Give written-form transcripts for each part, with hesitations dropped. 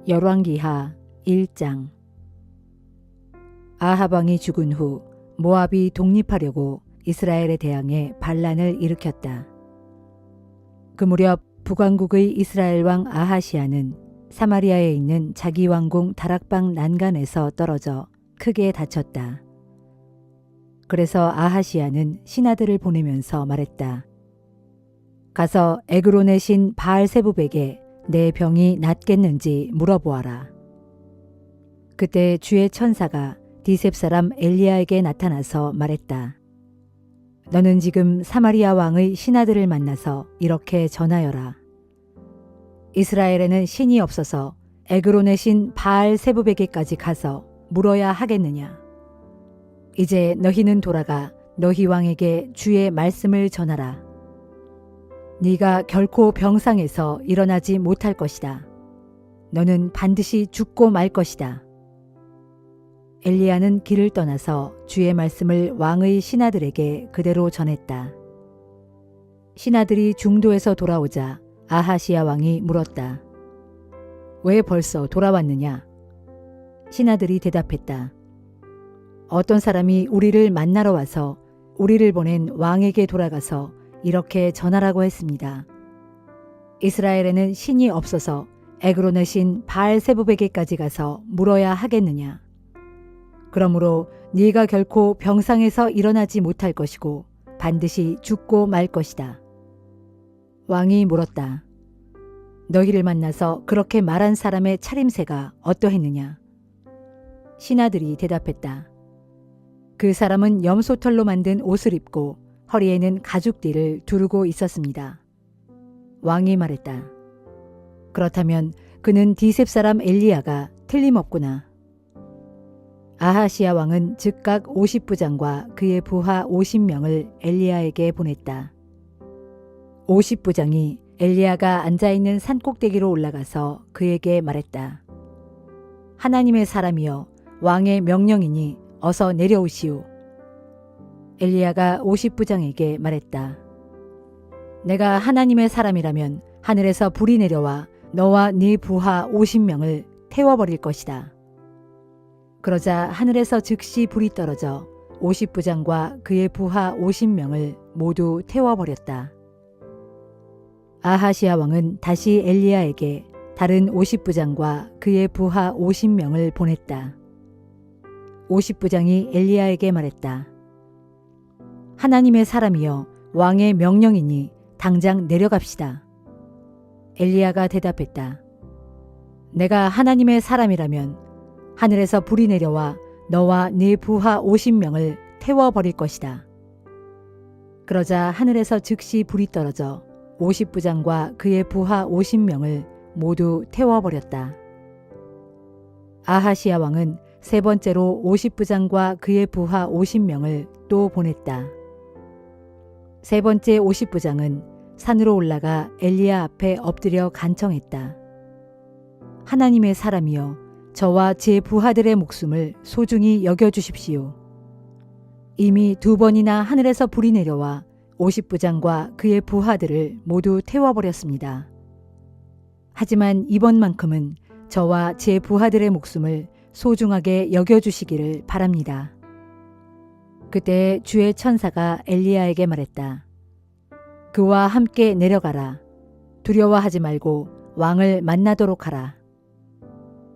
열왕기하 1장. 아합 왕이 죽은 후 모압이 독립하려고 이스라엘에 대항해 반란을 일으켰다. 그 무렵 북왕국의 이스라엘 왕 아하시아는 사마리아에 있는 자기 왕궁 다락방 난간에서 떨어져 크게 다쳤다. 그래서 아하시아는 신하들을 보내면서 말했다. 가서 에그론의 신 바알세부백에 내 병이 낫겠는지 물어보아라. 그때 주의 천사가 디셉 사람 엘리야에게 나타나서 말했다. 너는 지금 사마리아 왕의 신하들을 만나서 이렇게 전하여라. 이스라엘에는 신이 없어서 에그론의 신 바알세부백에까지 가서 물어야 하겠느냐. 이제 너희는 돌아가 너희 왕에게 주의 말씀을 전하라. 네가 결코 병상에서 일어나지 못할 것이다. 너는 반드시 죽고 말 것이다. 엘리야는 길을 떠나서 주의 말씀을 왕의 신하들에게 그대로 전했다. 신하들이 중도에서 돌아오자 아하시아 왕이 물었다. 왜 벌써 돌아왔느냐? 신하들이 대답했다. 어떤 사람이 우리를 만나러 와서 우리를 보낸 왕에게 돌아가서 이렇게 전하라고 했습니다. 이스라엘에는 신이 없어서 에그론의 신 바알세부백에까지 가서 물어야 하겠느냐. 그러므로 네가 결코 병상에서 일어나지 못할 것이고 반드시 죽고 말 것이다. 왕이 물었다. 너희를 만나서 그렇게 말한 사람의 차림새가 어떠했느냐? 신하들이 대답했다. 그 사람은 염소털로 만든 옷을 입고 허리에는 가죽띠를 두르고 있었습니다. 왕이 말했다. 그렇다면 그는 디셉 사람 엘리야가 틀림없구나. 아하시아 왕은 즉각 50부장과 그의 부하 50명을 엘리야에게 보냈다. 50부장이 엘리야가 앉아있는 산꼭대기로 올라가서 그에게 말했다. 하나님의 사람이여, 왕의 명령이니 어서 내려오시오. 엘리야가 50부장에게 말했다. 내가 하나님의 사람이라면 하늘에서 불이 내려와 너와 네 부하 50명을 태워버릴 것이다. 그러자 하늘에서 즉시 불이 떨어져 50부장과 그의 부하 50명을 모두 태워버렸다. 아하시아 왕은 다시 엘리야에게 다른 50부장과 그의 부하 50명을 보냈다. 50부장이 엘리야에게 말했다. 하나님의 사람이여, 왕의 명령이니 당장 내려갑시다. 엘리야가 대답했다. 내가 하나님의 사람이라면 하늘에서 불이 내려와 너와 네 부하 50명을 태워버릴 것이다. 그러자 하늘에서 즉시 불이 떨어져 50부장과 그의 부하 50명을 모두 태워버렸다. 아하시아 왕은 세 번째로 50부장과 그의 부하 50명을 또 보냈다. 세 번째 50부장은 산으로 올라가 엘리야 앞에 엎드려 간청했다. 하나님의 사람이여, 저와 제 부하들의 목숨을 소중히 여겨주십시오. 이미 2번이나 하늘에서 불이 내려와 50부장과 그의 부하들을 모두 태워버렸습니다. 하지만 이번만큼은 저와 제 부하들의 목숨을 소중하게 여겨주시기를 바랍니다. 그때 주의 천사가 엘리야에게 말했다. 그와 함께 내려가라. 두려워하지 말고 왕을 만나도록 하라.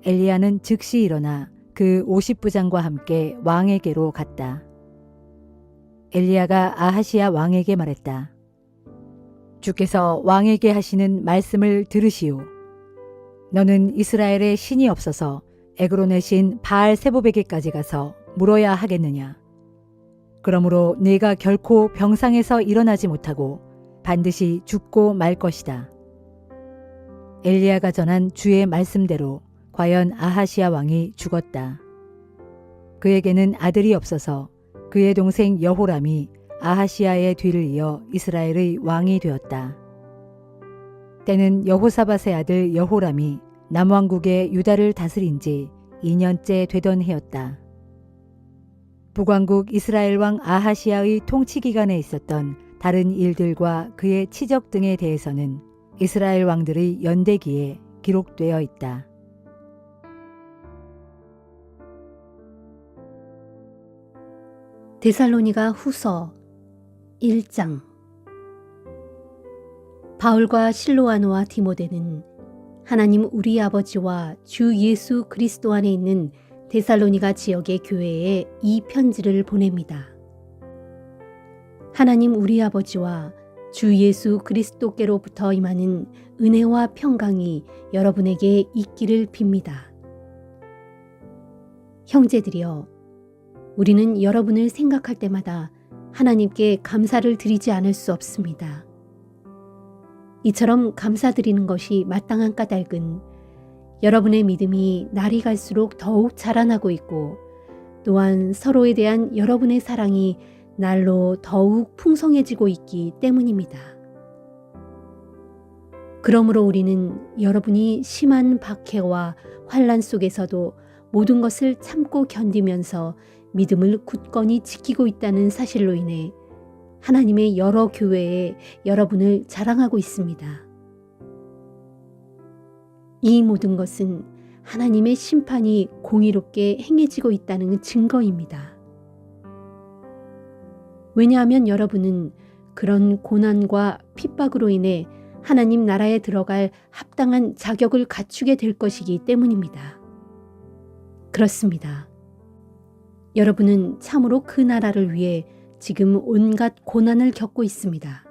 엘리야는 즉시 일어나 그 50부장과 함께 왕에게로 갔다. 엘리야가 아하시아 왕에게 말했다. 주께서 왕에게 하시는 말씀을 들으시오. 너는 이스라엘에 신이 없어서 에그론의 신 바알세부백에까지 가서 물어야 하겠느냐. 그러므로 네가 결코 병상에서 일어나지 못하고 반드시 죽고 말 것이다. 엘리야가 전한 주의 말씀대로 과연 아하시아 왕이 죽었다. 그에게는 아들이 없어서 그의 동생 여호람이 아하시아의 뒤를 이어 이스라엘의 왕이 되었다. 때는 여호사밧의 아들 여호람이 남왕국의 유다를 다스린 지 2년째 되던 해였다. 북왕국 이스라엘 왕 아하시아의 통치 기간에 있었던 다른 일들과 그의 치적 등에 대해서는 이스라엘 왕들의 연대기에 기록되어 있다. 데살로니가 후서 1장. 바울과 실로아노와 디모데는 하나님 우리 아버지와 주 예수 그리스도 안에 있는 데살로니가 지역의 교회에 이 편지를 보냅니다. 하나님 우리 아버지와 주 예수 그리스도께로부터 임하는 은혜와 평강이 여러분에게 있기를 빕니다. 형제들이여, 우리는 여러분을 생각할 때마다 하나님께 감사를 드리지 않을 수 없습니다. 이처럼 감사드리는 것이 마땅한 까닭은 여러분의 믿음이 날이 갈수록 더욱 자라나고 있고, 또한 서로에 대한 여러분의 사랑이 날로 더욱 풍성해지고 있기 때문입니다. 그러므로 우리는 여러분이 심한 박해와 환난 속에서도 모든 것을 참고 견디면서 믿음을 굳건히 지키고 있다는 사실로 인해 하나님의 여러 교회에 여러분을 자랑하고 있습니다. 이 모든 것은 하나님의 심판이 공의롭게 행해지고 있다는 증거입니다. 왜냐하면 여러분은 그런 고난과 핍박으로 인해 하나님 나라에 들어갈 합당한 자격을 갖추게 될 것이기 때문입니다. 그렇습니다. 여러분은 참으로 그 나라를 위해 지금 온갖 고난을 겪고 있습니다.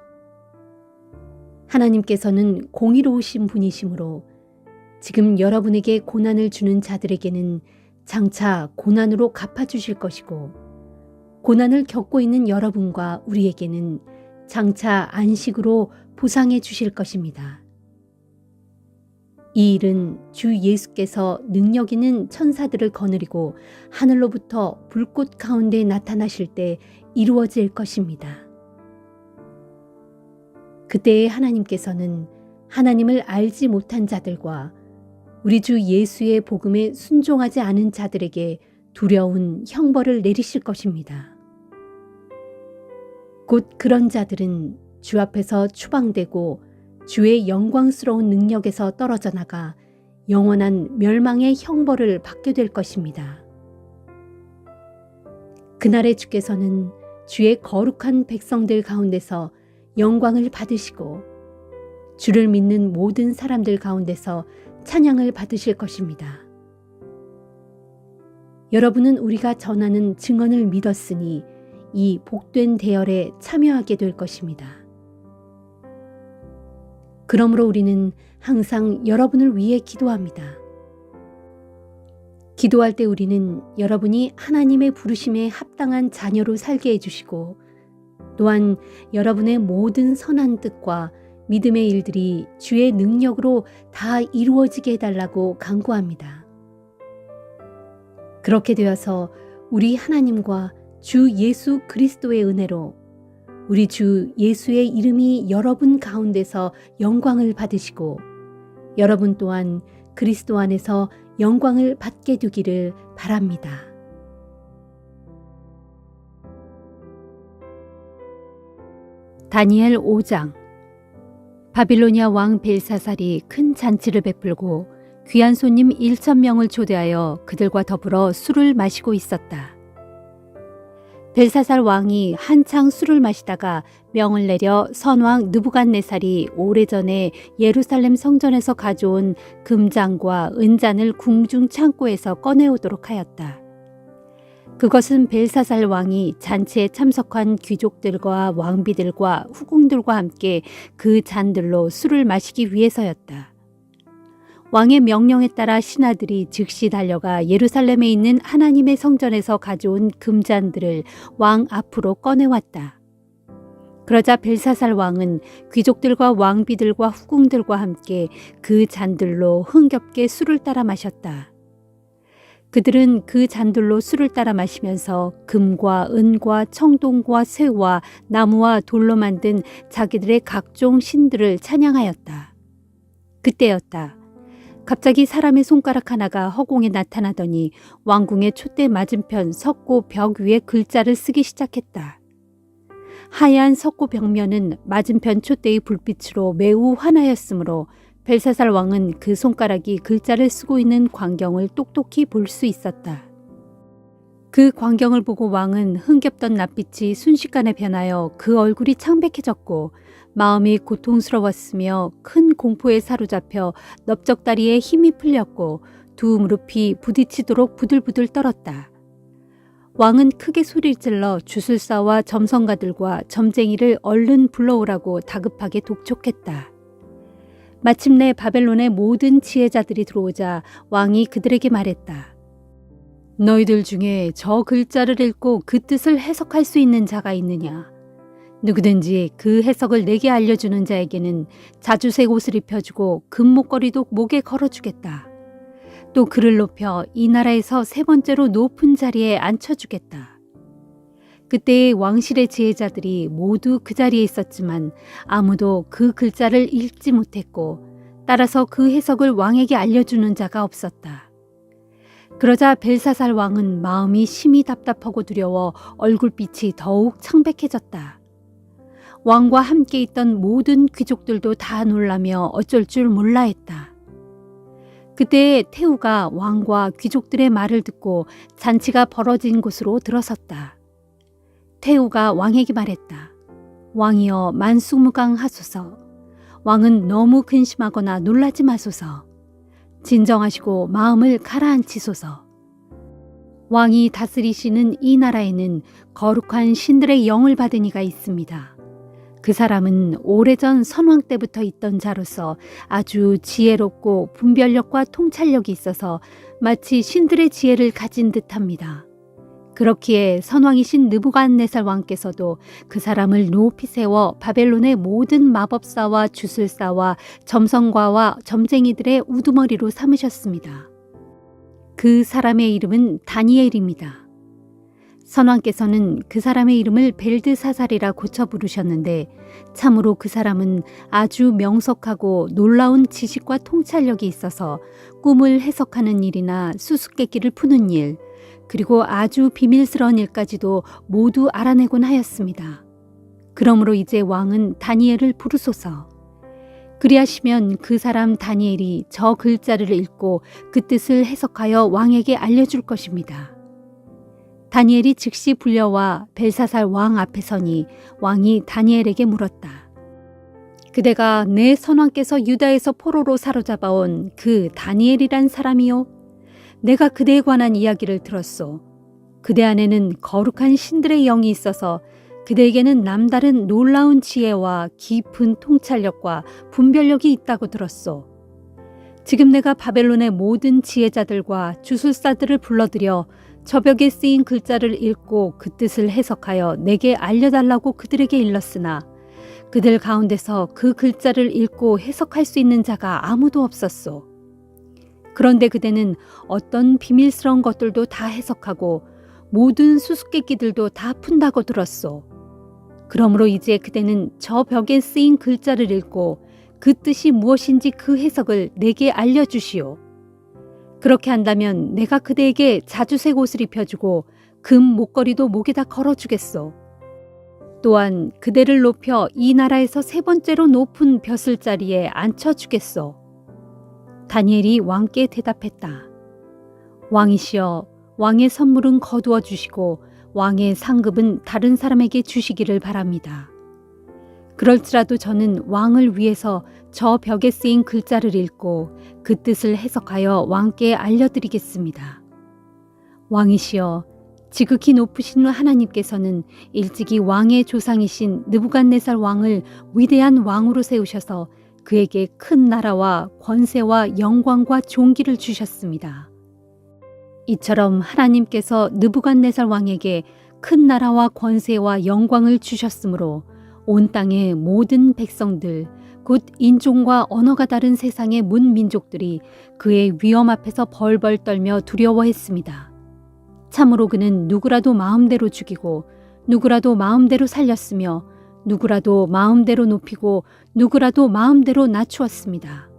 하나님께서는 공의로우신 분이시므로 지금 여러분에게 고난을 주는 자들에게는 장차 고난으로 갚아주실 것이고, 고난을 겪고 있는 여러분과 우리에게는 장차 안식으로 보상해 주실 것입니다. 이 일은 주 예수께서 능력 있는 천사들을 거느리고 하늘로부터 불꽃 가운데 나타나실 때 이루어질 것입니다. 그때에 하나님께서는 하나님을 알지 못한 자들과 우리 주 예수의 복음에 순종하지 않은 자들에게 두려운 형벌을 내리실 것입니다. 곧 그런 자들은 주 앞에서 추방되고 주의 영광스러운 능력에서 떨어져 나가 영원한 멸망의 형벌을 받게 될 것입니다. 그날에 주께서는 주의 거룩한 백성들 가운데서 영광을 받으시고 주를 믿는 모든 사람들 가운데서 찬양을 받으실 것입니다. 여러분은 우리가 전하는 증언을 믿었으니 이 복된 대열에 참여하게 될 것입니다. 그러므로 우리는 항상 여러분을 위해 기도합니다. 기도할 때 우리는 여러분이 하나님의 부르심에 합당한 자녀로 살게 해주시고, 또한 여러분의 모든 선한 뜻과 믿음의 일들이 주의 능력으로 다 이루어지게 해달라고 간구합니다. 그렇게 되어서 우리 하나님과 주 예수 그리스도의 은혜로 우리 주 예수의 이름이 여러분 가운데서 영광을 받으시고, 여러분 또한 그리스도 안에서 영광을 받게 되기를 바랍니다. 다니엘 5장. 바빌로니아 왕 벨사살이 큰 잔치를 베풀고 귀한 손님 1,000명을 초대하여 그들과 더불어 술을 마시고 있었다. 벨사살 왕이 한창 술을 마시다가 명을 내려 선왕 느부갓네살이 오래전에 예루살렘 성전에서 가져온 금잔과 은잔을 궁중 창고에서 꺼내오도록 하였다. 그것은 벨사살 왕이 잔치에 참석한 귀족들과 왕비들과 후궁들과 함께 그 잔들로 술을 마시기 위해서였다. 왕의 명령에 따라 신하들이 즉시 달려가 예루살렘에 있는 하나님의 성전에서 가져온 금잔들을 왕 앞으로 꺼내왔다. 그러자 벨사살 왕은 귀족들과 왕비들과 후궁들과 함께 그 잔들로 흥겹게 술을 따라 마셨다. 그들은 그 잔들로 술을 따라 마시면서 금과 은과 청동과 쇠와 나무와 돌로 만든 자기들의 각종 신들을 찬양하였다. 그때였다. 갑자기 사람의 손가락 하나가 허공에 나타나더니 왕궁의 촛대 맞은편 석고 벽 위에 글자를 쓰기 시작했다. 하얀 석고 벽면은 맞은편 촛대의 불빛으로 매우 환하였으므로 벨사살 왕은 그 손가락이 글자를 쓰고 있는 광경을 똑똑히 볼 수 있었다. 그 광경을 보고 왕은 흥겹던 낯빛이 순식간에 변하여 그 얼굴이 창백해졌고 마음이 고통스러웠으며 큰 공포에 사로잡혀 넓적다리에 힘이 풀렸고 두 무릎이 부딪히도록 부들부들 떨었다. 왕은 크게 소리를 질러 주술사와 점성가들과 점쟁이를 얼른 불러오라고 다급하게 독촉했다. 마침내 바벨론의 모든 지혜자들이 들어오자 왕이 그들에게 말했다. 너희들 중에 저 글자를 읽고 그 뜻을 해석할 수 있는 자가 있느냐? 누구든지 그 해석을 내게 알려주는 자에게는 자주색 옷을 입혀주고 금목걸이도 목에 걸어주겠다. 또 그를 높여 이 나라에서 세 번째로 높은 자리에 앉혀주겠다. 그때의 왕실의 지혜자들이 모두 그 자리에 있었지만 아무도 그 글자를 읽지 못했고 따라서 그 해석을 왕에게 알려주는 자가 없었다. 그러자 벨사살 왕은 마음이 심히 답답하고 두려워 얼굴빛이 더욱 창백해졌다. 왕과 함께 있던 모든 귀족들도 다 놀라며 어쩔 줄 몰라 했다. 그때 태우가 왕과 귀족들의 말을 듣고 잔치가 벌어진 곳으로 들어섰다. 태우가 왕에게 말했다. 왕이여 만수무강하소서. 왕은 너무 근심하거나 놀라지 마소서. 진정하시고 마음을 가라앉히소서. 왕이 다스리시는 이 나라에는 거룩한 신들의 영을 받은 이가 있습니다. 그 사람은 오래전 선왕 때부터 있던 자로서 아주 지혜롭고 분별력과 통찰력이 있어서 마치 신들의 지혜를 가진 듯합니다. 그렇기에 선왕이신 느부갓네살 왕께서도 그 사람을 높이 세워 바벨론의 모든 마법사와 주술사와 점성가와 점쟁이들의 우두머리로 삼으셨습니다. 그 사람의 이름은 다니엘입니다. 선왕께서는 그 사람의 이름을 벨드사살이라 고쳐 부르셨는데 참으로 그 사람은 아주 명석하고 놀라운 지식과 통찰력이 있어서 꿈을 해석하는 일이나 수수께끼를 푸는 일, 그리고 아주 비밀스러운 일까지도 모두 알아내곤 하였습니다. 그러므로 이제 왕은 다니엘을 부르소서. 그리하시면 그 사람 다니엘이 저 글자를 읽고 그 뜻을 해석하여 왕에게 알려줄 것입니다. 다니엘이 즉시 불려와 벨사살 왕 앞에 서니 왕이 다니엘에게 물었다. 그대가 내 선왕께서 유다에서 포로로 사로잡아온 그 다니엘이란 사람이요? 내가 그대에 관한 이야기를 들었소. 그대 안에는 거룩한 신들의 영이 있어서 그대에게는 남다른 놀라운 지혜와 깊은 통찰력과 분별력이 있다고 들었소. 지금 내가 바벨론의 모든 지혜자들과 주술사들을 불러들여 저 벽에 쓰인 글자를 읽고 그 뜻을 해석하여 내게 알려달라고 그들에게 일렀으나 그들 가운데서 그 글자를 읽고 해석할 수 있는 자가 아무도 없었소. 그런데 그대는 어떤 비밀스러운 것들도 다 해석하고 모든 수수께끼들도 다 푼다고 들었소. 그러므로 이제 그대는 저 벽에 쓰인 글자를 읽고 그 뜻이 무엇인지 그 해석을 내게 알려주시오. 그렇게 한다면 내가 그대에게 자주색 옷을 입혀주고 금 목걸이도 목에다 걸어주겠소. 또한 그대를 높여 이 나라에서 세 번째로 높은 벼슬자리에 앉혀주겠소. 다니엘이 왕께 대답했다. 왕이시여, 왕의 선물은 거두어 주시고 왕의 상급은 다른 사람에게 주시기를 바랍니다. 그럴지라도 저는 왕을 위해서 저 벽에 쓰인 글자를 읽고 그 뜻을 해석하여 왕께 알려드리겠습니다. 왕이시여, 지극히 높으신 하나님께서는 일찍이 왕의 조상이신 느부갓네살 왕을 위대한 왕으로 세우셔서 그에게 큰 나라와 권세와 영광과 존귀를 주셨습니다. 이처럼 하나님께서 느부갓네살 왕에게 큰 나라와 권세와 영광을 주셨으므로 온 땅의 모든 백성들, 곧 인종과 언어가 다른 세상의 문민족들이 그의 위엄 앞에서 벌벌 떨며 두려워했습니다. 참으로 그는 누구라도 마음대로 죽이고 누구라도 마음대로 살렸으며 누구라도 마음대로 높이고 누구라도 마음대로 낮추었습니다.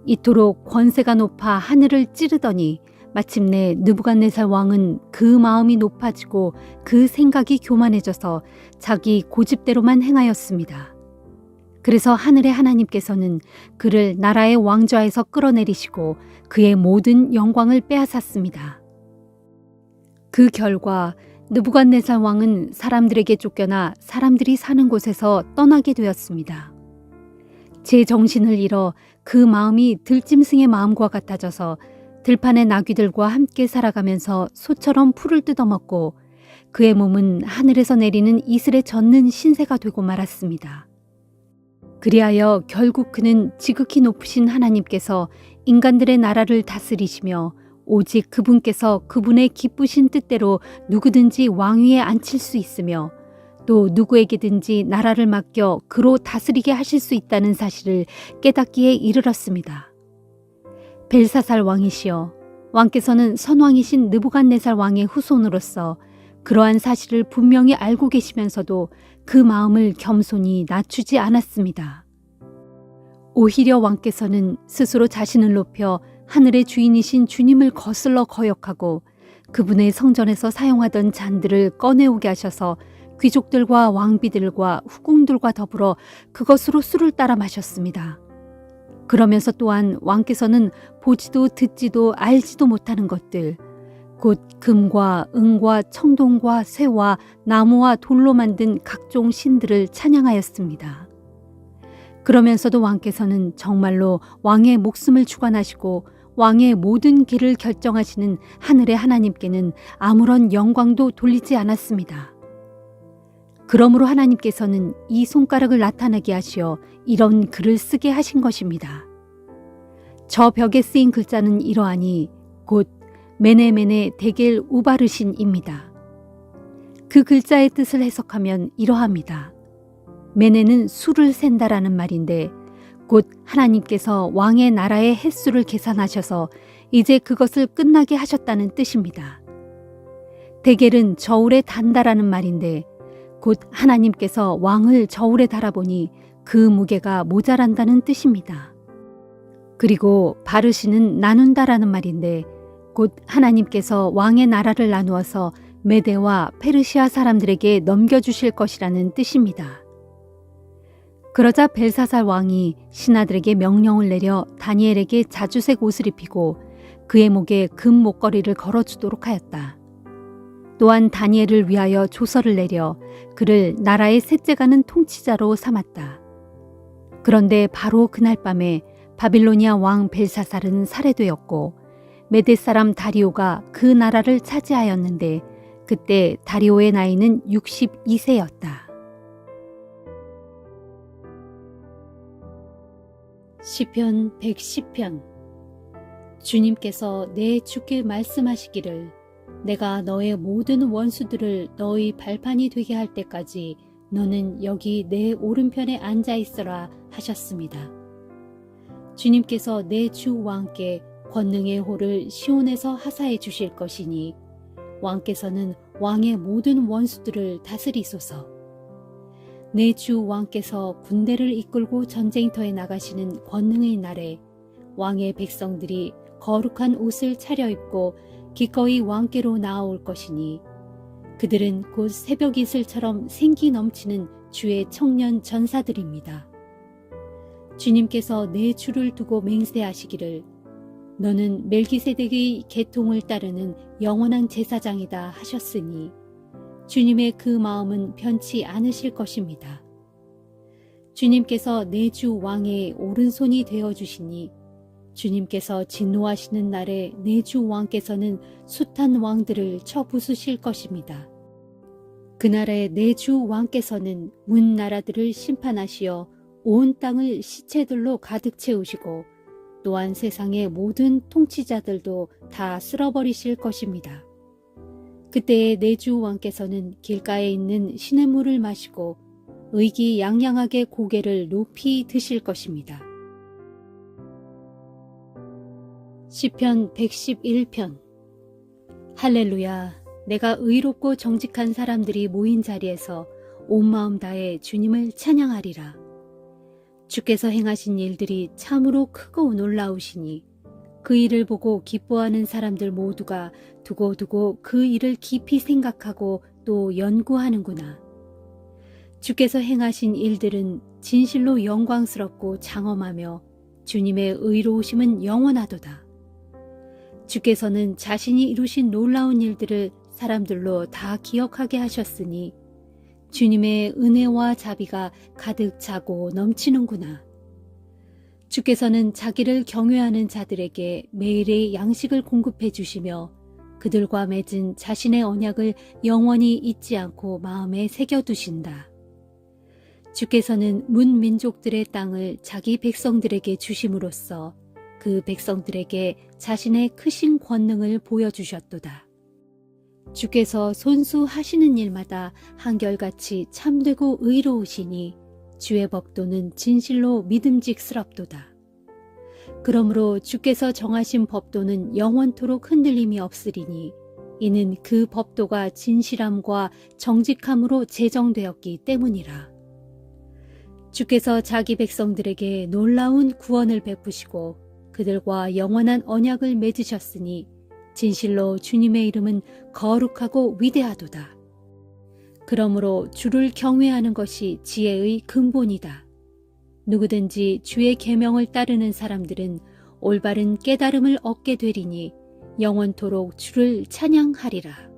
이토록 권세가 높아 하늘을 찌르더니 마침내 느부갓네살 왕은 그 마음이 높아지고 그 생각이 교만해져서 자기 고집대로만 행하였습니다. 그래서 하늘의 하나님께서는 그를 나라의 왕좌에서 끌어내리시고 그의 모든 영광을 빼앗았습니다. 그 결과 느부갓네살 왕은 사람들에게 쫓겨나 사람들이 사는 곳에서 떠나게 되었습니다. 제 정신을 잃어 그 마음이 들짐승의 마음과 같아져서 들판의 나귀들과 함께 살아가면서 소처럼 풀을 뜯어먹고 그의 몸은 하늘에서 내리는 이슬에 젖는 신세가 되고 말았습니다. 그리하여 결국 그는 지극히 높으신 하나님께서 인간들의 나라를 다스리시며 오직 그분께서 그분의 기쁘신 뜻대로 누구든지 왕위에 앉힐 수 있으며 또 누구에게든지 나라를 맡겨 그로 다스리게 하실 수 있다는 사실을 깨닫기에 이르렀습니다. 벨사살 왕이시여, 왕께서는 선왕이신 느부갓네살 왕의 후손으로서 그러한 사실을 분명히 알고 계시면서도 그 마음을 겸손히 낮추지 않았습니다. 오히려 왕께서는 스스로 자신을 높여 하늘의 주인이신 주님을 거슬러 거역하고 그분의 성전에서 사용하던 잔들을 꺼내오게 하셔서 귀족들과 왕비들과 후궁들과 더불어 그것으로 술을 따라 마셨습니다. 그러면서 또한 왕께서는 보지도 듣지도 알지도 못하는 것들, 곧 금과 은과 청동과 쇠와 나무와 돌로 만든 각종 신들을 찬양하였습니다. 그러면서도 왕께서는 정말로 왕의 목숨을 주관하시고 왕의 모든 길을 결정하시는 하늘의 하나님께는 아무런 영광도 돌리지 않았습니다. 그러므로 하나님께서는 이 손가락을 나타나게 하시어 이런 글을 쓰게 하신 것입니다. 저 벽에 쓰인 글자는 이러하니 곧 메네메네 데겔 우바르신입니다. 그 글자의 뜻을 해석하면 이러합니다. 메네는 수를 센다라는 말인데 곧 하나님께서 왕의 나라의 횟수를 계산하셔서 이제 그것을 끝나게 하셨다는 뜻입니다. 데겔은 저울에 단다라는 말인데 곧 하나님께서 왕을 저울에 달아보니 그 무게가 모자란다는 뜻입니다. 그리고 바르시는 나눈다라는 말인데 곧 하나님께서 왕의 나라를 나누어서 메대와 페르시아 사람들에게 넘겨주실 것이라는 뜻입니다. 그러자 벨사살 왕이 신하들에게 명령을 내려 다니엘에게 자주색 옷을 입히고 그의 목에 금 목걸이를 걸어주도록 하였다. 또한 다니엘을 위하여 조서를 내려 그를 나라의 셋째 가는 통치자로 삼았다. 그런데 바로 그날 밤에 바빌로니아 왕 벨사살은 살해되었고 메대 사람 다리오가 그 나라를 차지하였는데 그때 다리오의 나이는 62세였다. 시편 110편. 주님께서 내 주께 말씀하시기를 내가 너의 모든 원수들을 너의 발판이 되게 할 때까지 너는 여기 내 오른편에 앉아 있어라 하셨습니다. 주님께서 내 주 왕께 권능의 호를 시온에서 하사해 주실 것이니 왕께서는 왕의 모든 원수들을 다스리소서. 내 주 왕께서 군대를 이끌고 전쟁터에 나가시는 권능의 날에 왕의 백성들이 거룩한 옷을 차려입고 기꺼이 왕께로 나아올 것이니 그들은 곧 새벽 이슬처럼 생기 넘치는 주의 청년 전사들입니다. 주님께서 내 주를 두고 맹세하시기를 너는 멜기세덱의 계통을 따르는 영원한 제사장이다 하셨으니 주님의 그 마음은 변치 않으실 것입니다. 주님께서 내 주 왕의 오른손이 되어주시니 주님께서 진노하시는 날에 내 주 왕께서는 숱한 왕들을 쳐 부수실 것입니다. 그날에 내 주 왕께서는 문 나라들을 심판하시어 온 땅을 시체들로 가득 채우시고 또한 세상의 모든 통치자들도 다 쓸어버리실 것입니다. 그때에 내 주 왕께서는 길가에 있는 시냇물을 마시고 의기양양하게 고개를 높이 드실 것입니다. 시편 111편. 할렐루야. 내가 의롭고 정직한 사람들이 모인 자리에서 온 마음 다해 주님을 찬양하리라. 주께서 행하신 일들이 참으로 크고 놀라우시니 그 일을 보고 기뻐하는 사람들 모두가 두고두고 그 일을 깊이 생각하고 또 연구하는구나. 주께서 행하신 일들은 진실로 영광스럽고 장엄하며 주님의 의로우심은 영원하도다. 주께서는 자신이 이루신 놀라운 일들을 사람들로 다 기억하게 하셨으니 주님의 은혜와 자비가 가득 차고 넘치는구나. 주께서는 자기를 경외하는 자들에게 매일의 양식을 공급해 주시며 그들과 맺은 자신의 언약을 영원히 잊지 않고 마음에 새겨두신다. 주께서는 문민족들의 땅을 자기 백성들에게 주심으로써 그 백성들에게 자신의 크신 권능을 보여주셨도다. 주께서 손수 하시는 일마다 한결같이 참되고 의로우시니 주의 법도는 진실로 믿음직스럽도다. 그러므로 주께서 정하신 법도는 영원토록 흔들림이 없으리니 이는 그 법도가 진실함과 정직함으로 제정되었기 때문이라. 주께서 자기 백성들에게 놀라운 구원을 베푸시고 그들과 영원한 언약을 맺으셨으니 진실로 주님의 이름은 거룩하고 위대하도다. 그러므로 주를 경외하는 것이 지혜의 근본이다. 누구든지 주의 계명을 따르는 사람들은 올바른 깨달음을 얻게 되리니 영원토록 주를 찬양하리라.